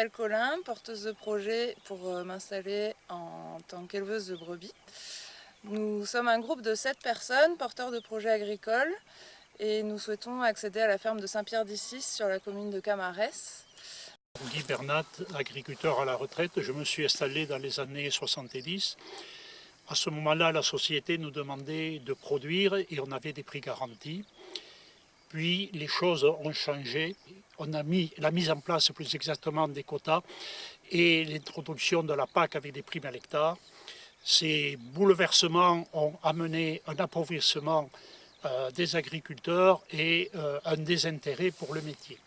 m'appelle Colin, porteuse de projet pour m'installer en tant qu'éleveuse de brebis. Nous sommes un groupe de 7 personnes, porteurs de projets agricoles, et nous souhaitons accéder à la ferme de Saint-Pierre-d'Issis sur la commune de Camarès. Guy Bernat, agriculteur à la retraite, je me suis installé dans les années 70. À ce moment-là, la société nous demandait de produire et on avait des prix garantis. Puis les choses ont changé. On a mis la mise en place plus exactement des quotas et l'introduction de la PAC avec des primes à l'hectare. Ces bouleversements ont amené un appauvrissement des agriculteurs et un désintérêt pour le métier.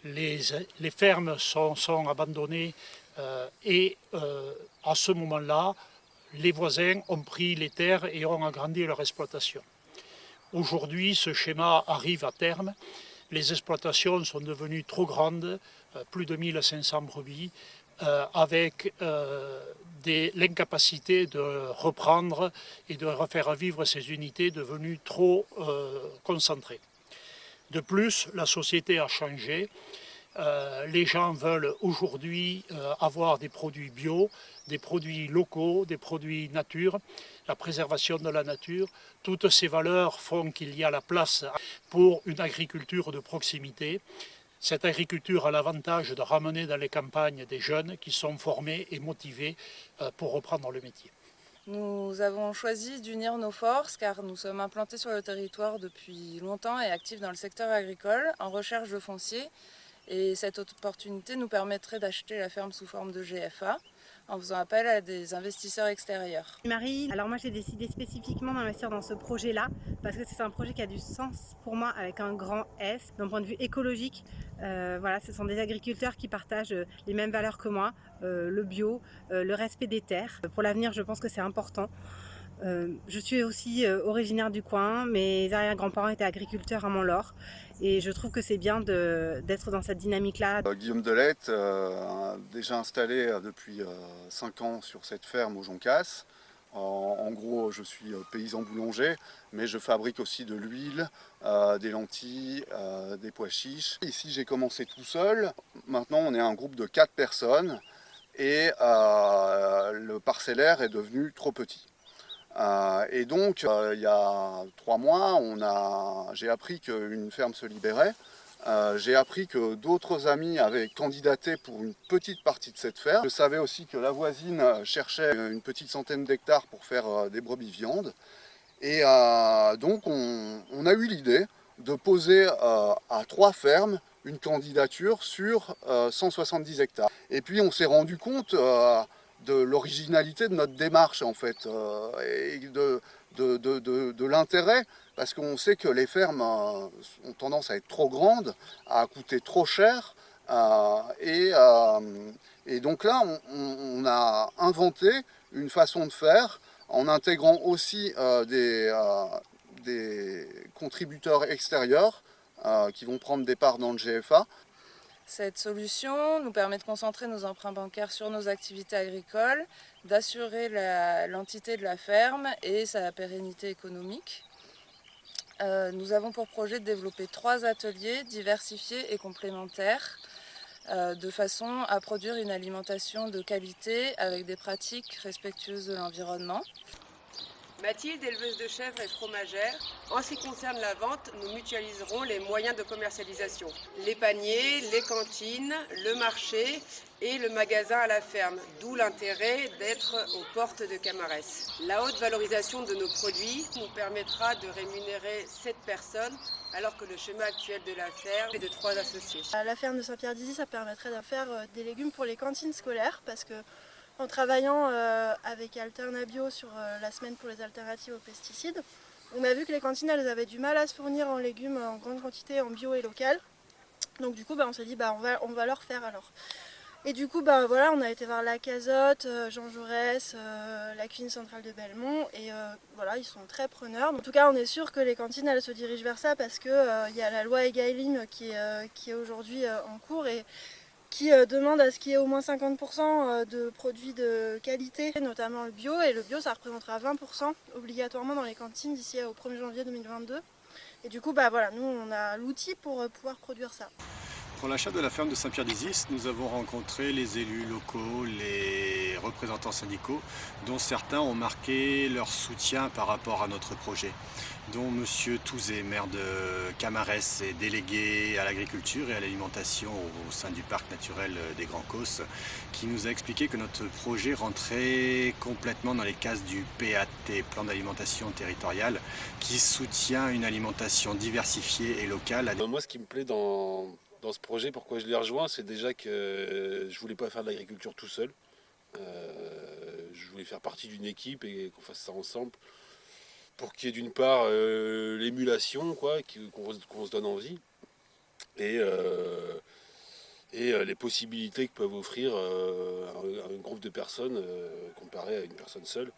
Les fermes sont abandonnées et à ce moment-là, les voisins ont pris les terres et ont agrandi leur exploitation. Aujourd'hui, ce schéma arrive à terme. Les exploitations sont devenues trop grandes, plus de 1500 brebis, avec l'incapacité de reprendre et de refaire vivre ces unités devenues trop concentrées. De plus, la société a changé. Les gens veulent aujourd'hui avoir des produits bio, des produits locaux, des produits nature, la préservation de la nature. Toutes ces valeurs font qu'il y a la place pour une agriculture de proximité. Cette agriculture a l'avantage de ramener dans les campagnes des jeunes qui sont formés et motivés pour reprendre le métier. Nous avons choisi d'unir nos forces car nous sommes implantés sur le territoire depuis longtemps et actifs dans le secteur agricole en recherche de foncier. Et cette opportunité nous permettrait d'acheter la ferme sous forme de GFA en faisant appel à des investisseurs extérieurs. Marie, alors moi j'ai décidé spécifiquement d'investir dans ce projet-là parce que c'est un projet qui a du sens pour moi avec un grand S. D'un point de vue écologique, voilà, ce sont des agriculteurs qui partagent les mêmes valeurs que moi, le bio, le respect des terres. Pour l'avenir, je pense que c'est important. Je suis aussi originaire du coin, mes arrière-grands-parents étaient agriculteurs à Mont-Laure et je trouve que c'est bien d'être dans cette dynamique-là. Guillaume Delette, déjà installé depuis 5 ans sur cette ferme au Joncas. En gros, je suis paysan boulanger, mais je fabrique aussi de l'huile, des lentilles, des pois chiches. Ici, j'ai commencé tout seul. Maintenant, on est un groupe de 4 personnes et le parcellaire est devenu trop petit. Et donc, il y a 3 mois, j'ai appris qu'une ferme se libérait. J'ai appris que d'autres amis avaient candidaté pour une petite partie de cette ferme. Je savais aussi que la voisine cherchait une petite centaine d'hectares pour faire des brebis viande. Et donc, on a eu l'idée de poser à 3 fermes une candidature sur 170 hectares. Et puis, on s'est rendu compte de l'originalité de notre démarche en fait et de l'intérêt parce qu'on sait que les fermes ont tendance à être trop grandes, à coûter trop cher et donc là on a inventé une façon de faire en intégrant aussi des contributeurs extérieurs qui vont prendre des parts dans le GFA. Cette solution nous permet de concentrer nos emprunts bancaires sur nos activités agricoles, d'assurer l'entité de la ferme et sa pérennité économique. Nous avons pour projet de développer 3 ateliers diversifiés et complémentaires de façon à produire une alimentation de qualité avec des pratiques respectueuses de l'environnement. Mathilde, éleveuse de chèvres et fromagère. En ce qui concerne la vente, nous mutualiserons les moyens de commercialisation. Les paniers, les cantines, le marché et le magasin à la ferme, d'où l'intérêt d'être aux portes de Camarès. La haute valorisation de nos produits nous permettra de rémunérer 7 personnes alors que le schéma actuel de la ferme est de 3 associés. À la ferme de Saint-Pierre-d'Issis, ça permettrait de faire des légumes pour les cantines scolaires parce que en travaillant avec Alternabio sur la semaine pour les alternatives aux pesticides, on a vu que les cantines elles avaient du mal à se fournir en légumes en grande quantité, en bio et local. Donc du coup on s'est dit on va leur faire alors. Et du coup voilà, on a été voir la Cazotte, Jean Jaurès, la cuisine centrale de Belmont et voilà, ils sont très preneurs. En tout cas on est sûr que les cantines elles se dirigent vers ça parce que y a la loi Egalim qui est aujourd'hui en cours et qui demande à ce qu'il y ait au moins 50% de produits de qualité, notamment le bio, et le bio ça représentera 20% obligatoirement dans les cantines d'ici au 1er janvier 2022. Et du coup voilà, nous on a l'outil pour pouvoir produire ça. Pour l'achat de la ferme de Saint-Pierre-d'Isis, nous avons rencontré les élus locaux, les représentants syndicaux, dont certains ont marqué leur soutien par rapport à notre projet, dont M. Touzé, maire de Camarès et délégué à l'agriculture et à l'alimentation au sein du parc naturel des Grands Causses, qui nous a expliqué que notre projet rentrait complètement dans les cases du PAT, plan d'alimentation territoriale, qui soutient une alimentation diversifiée et locale. Moi, ce qui me plaît dans ce projet, pourquoi je l'ai rejoint, c'est déjà que je voulais pas faire de l'agriculture tout seul. Je voulais faire partie d'une équipe et qu'on fasse ça ensemble pour qu'il y ait d'une part l'émulation, qu'on se donne envie, et les possibilités que peuvent offrir un groupe de personnes comparé à une personne seule.